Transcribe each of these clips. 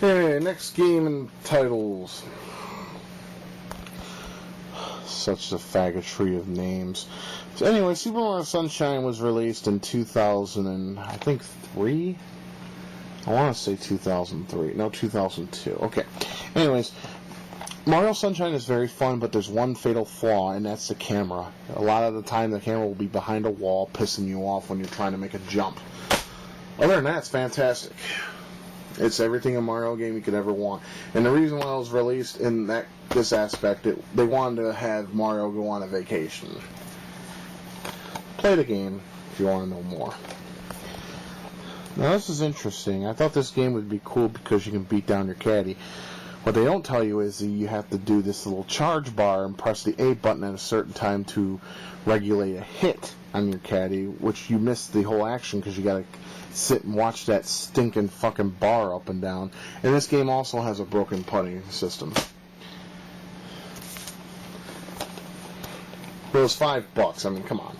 Okay, next game and titles. Such a faggotry of names. So anyway, Super Mario Sunshine was released in 2000 and I think 3? I want to say 2003. No, 2002. Okay. Anyways, Mario Sunshine is very fun, but there's one fatal flaw, and that's the camera. A lot of the time, the camera will be behind a wall, pissing you off when you're trying to make a jump. Other than that, it's fantastic. It's everything a Mario game you could ever want. And the reason why it was released in this aspect, they wanted to have Mario go on a vacation. Play the game if you want to know more. Now this is interesting. I thought this game would be cool because you can beat down your caddy. What they don't tell you is that you have to do this little charge bar and press the A button at a certain time to regulate a hit on your caddy, which you miss the whole action because you gotta sit and watch that stinking fucking bar up and down. And this game also has a broken putting system. It was $5. I mean, come on.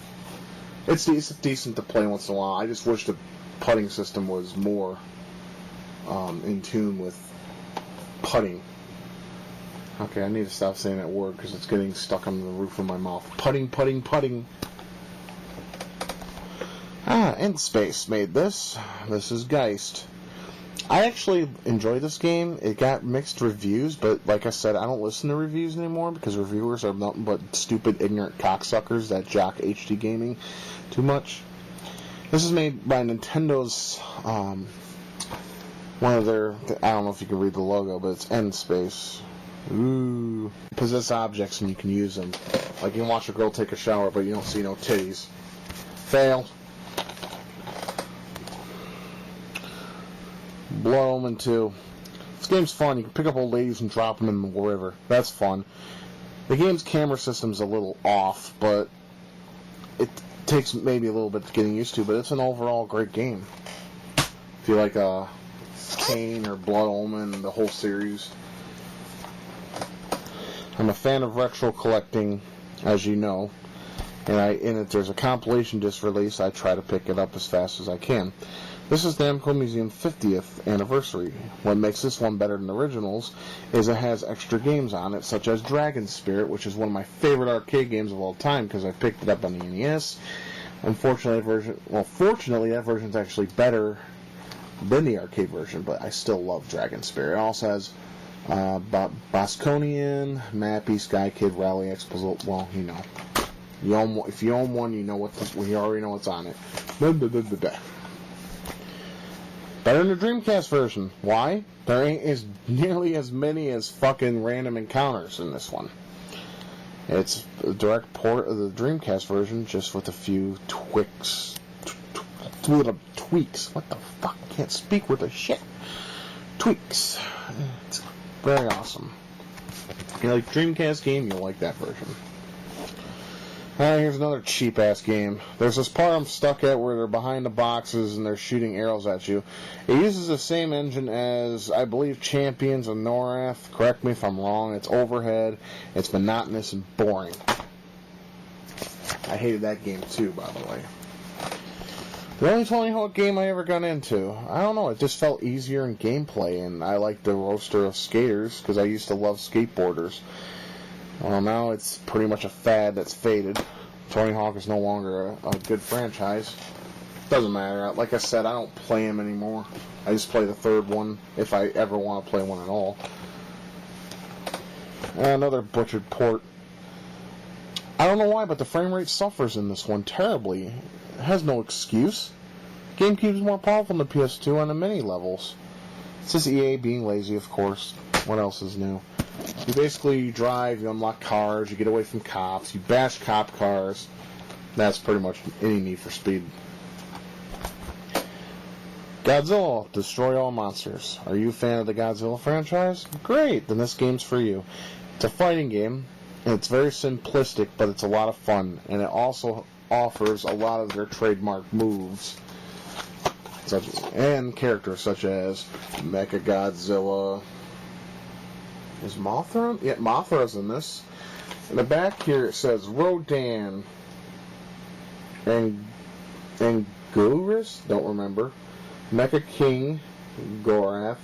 It's decent to play once in a while. I just wish the putting system was more in tune with putting. Okay, I need to stop saying that word because it's getting stuck on the roof of my mouth. Putting, putting, putting. Space made this. This is Geist. I actually enjoy this game. It got mixed reviews, but like I said, I don't listen to reviews anymore because reviewers are nothing but stupid, ignorant cocksuckers that jock HD gaming too much. This is made by Nintendo's, one of their, I don't know if you can read the logo, but it's End Space. Ooh. Possess objects and you can use them. Like you can watch a girl take a shower, but you don't see no titties. Fail. Blood Omen 2. This game's fun. You can pick up old ladies and drop them in the river. That's fun. The game's camera system's a little off, but it takes maybe a little bit getting used to, but it's an overall great game. If you like Kane or Blood Omen, the whole series. I'm a fan of retro collecting, as you know, and if there's a compilation disc release, I try to pick it up as fast as I can. This is the Namco Museum 50th anniversary. What makes this one better than the originals is it has extra games on it, such as Dragon Spirit, which is one of my favorite arcade games of all time because I picked it up on the NES. Unfortunately, fortunately, that version's actually better than the arcade version, but I still love Dragon Spirit. It also has Bosconian, Mappy, Sky Kid, Rally X Puzzle. Well, you know. If you own one, you know you already know what's on it. Better than the Dreamcast version. Why? There ain't as nearly as many as fucking random encounters in this one. It's a direct port of the Dreamcast version, just with a few tweaks. What the fuck? I can't speak with a shit. Tweaks. It's very awesome. If you like Dreamcast game, you'll like that version. Here's another cheap-ass game. There's this part I'm stuck at where they're behind the boxes and they're shooting arrows at you. It uses the same engine as, I believe, Champions of Norath. Correct me if I'm wrong. It's overhead. It's monotonous and boring. I hated that game too, by the way. The only Tony Hawk game I ever got into, I don't know, it just felt easier in gameplay, and I like the roster of skaters because I used to love skateboarders. Well, now it's pretty much a fad that's faded. Tony Hawk is no longer a good franchise. Doesn't matter. Like I said, I don't play them anymore. I just play the third one if I ever want to play one at all. And another butchered port. I don't know why, but the frame rate suffers in this one terribly. It has no excuse. GameCube's more powerful than the PS2 on the many levels. It's just EA being lazy, of course. What else is new? You drive, you unlock cars, you get away from cops, you bash cop cars. That's pretty much any Need for Speed. Godzilla, destroy all monsters. Are you a fan of the Godzilla franchise? Great, then this game's for you. It's a fighting game, and it's very simplistic, but it's a lot of fun, and it also offers a lot of their trademark moves and characters such as Mechagodzilla. Is Mothra? Yeah, Mothra's in this. In the back here it says Rodan and Anguirus, don't remember. Mecha King Gorath,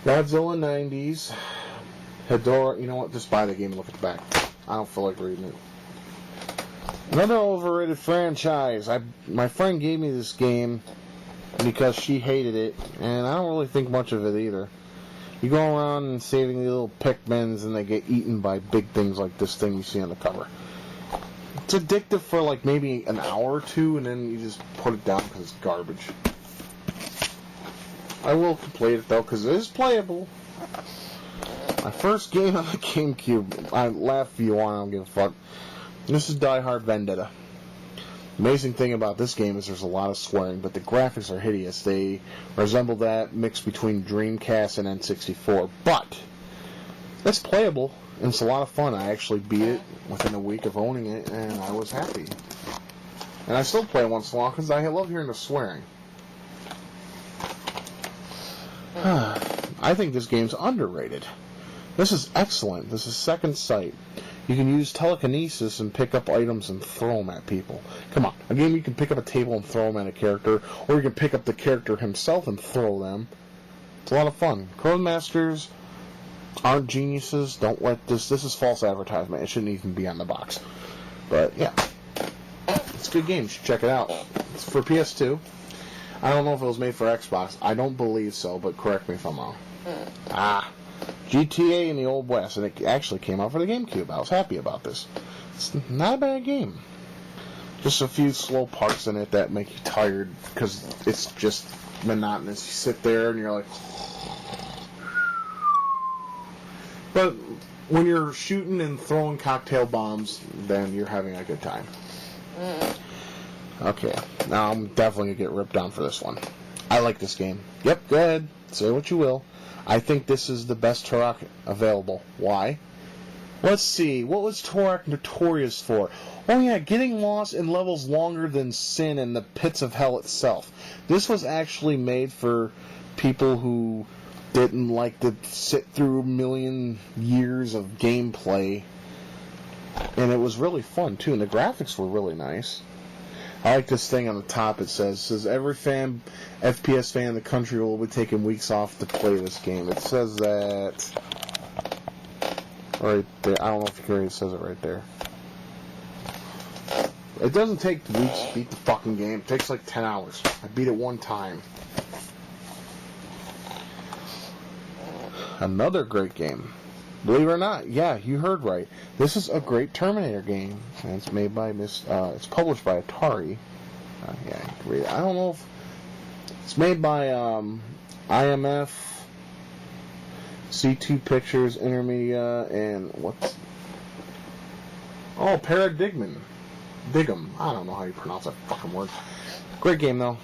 Godzilla 90s. Hedorah, you know what? Just buy the game and look at the back. I don't feel like reading it. Another overrated franchise. My friend gave me this game because she hated it, and I don't really think much of it either. You go around and saving the little Pikmins, and they get eaten by big things like this thing you see on the cover. It's addictive for like maybe an hour or two, and then you just put it down because it's garbage. I will play it though because it is playable. My first game on the Gamecube. I laugh if you want, I don't give a fuck. This is Die Hard Vendetta. Amazing thing about this game is there's a lot of swearing, but the graphics are hideous. They resemble that mix between Dreamcast and N64. But it's playable, and it's a lot of fun. I actually beat it within a week of owning it, and I was happy. And I still play it once in a while because I love hearing the swearing. I think this game's underrated. This is excellent. This is Second Sight. You can use telekinesis and pick up items and throw them at people. Come on. A game you can pick up a table and throw them at a character, or you can pick up the character himself and throw them. It's a lot of fun. Codemasters aren't geniuses. Don't let this is false advertisement. It shouldn't even be on the box. But, yeah. It's a good game. You should check it out. It's for PS2. I don't know if it was made for Xbox. I don't believe so, but correct me if I'm wrong. GTA in the Old West, and it actually came out for the GameCube. I was happy about this. It's not a bad game. Just a few slow parts in it that make you tired because it's just monotonous. You sit there and you're like... But when you're shooting and throwing cocktail bombs, then you're having a good time. Okay, now I'm definitely going to get ripped down for this one. I like this game. Yep, go ahead. Say what you will. I think this is the best Turok available. Why? Let's see. What was Turok notorious for? Oh yeah, getting lost in levels longer than Sin and the pits of hell itself. This was actually made for people who didn't like to sit through a million years of gameplay. And it was really fun, too. And the graphics were really nice. I like this thing on the top. It says every FPS fan in the country will be taking weeks off to play this game. It says that right there. I don't know if you can read it. It says it right there. It doesn't take weeks to beat the fucking game. It takes like 10 hours. I beat it one time. Another great game. Believe it or not, yeah, you heard right. This is a great Terminator game, and it's made by it's published by Atari. Yeah, you can read it. I don't know if it's made by IMF, C2 Pictures, Intermedia, and what's Paradigm. I don't know how you pronounce that fucking word. Great game though.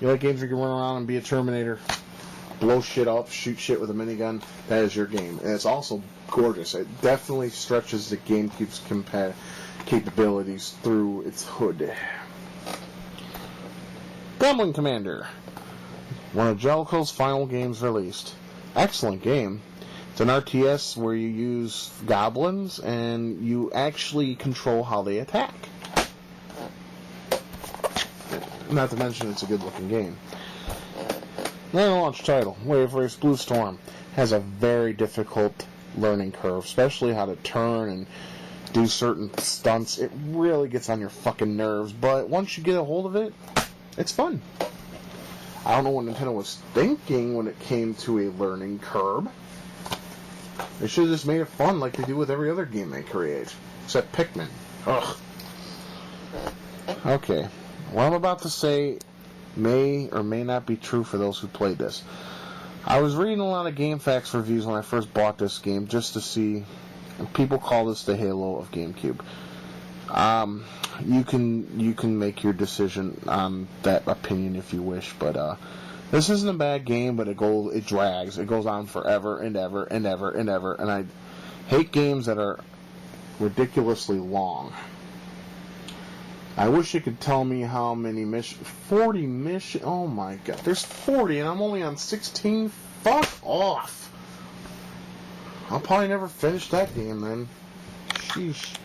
You like games where you can run around and be a Terminator? Blow shit up, shoot shit with a minigun, that is your game. And it's also gorgeous. It definitely stretches the GameCube's capabilities through its hood. Gambling Commander. One of Jellicoe's final games released. Excellent game. It's an RTS where you use goblins and you actually control how they attack. Not to mention it's a good looking game. Then launch title, Wave Race Blue Storm, has a very difficult learning curve, especially how to turn and do certain stunts. It really gets on your fucking nerves, but once you get a hold of it, it's fun. I don't know what Nintendo was thinking when it came to a learning curve. They should have just made it fun like they do with every other game they create, except Pikmin. Ugh. Okay, what I'm about to say may or may not be true for those who played this. I was reading a lot of GameFAQs reviews when I first bought this game just to see, and people call this the Halo of GameCube. You can make your decision on that opinion if you wish, but this isn't a bad game, but it drags. It goes on forever and ever and ever and ever, and I hate games that are ridiculously long. I wish you could tell me how many missions. 40 missions? Oh my god. There's 40 and I'm only on 16? Fuck off. I'll probably never finish that game then. Sheesh.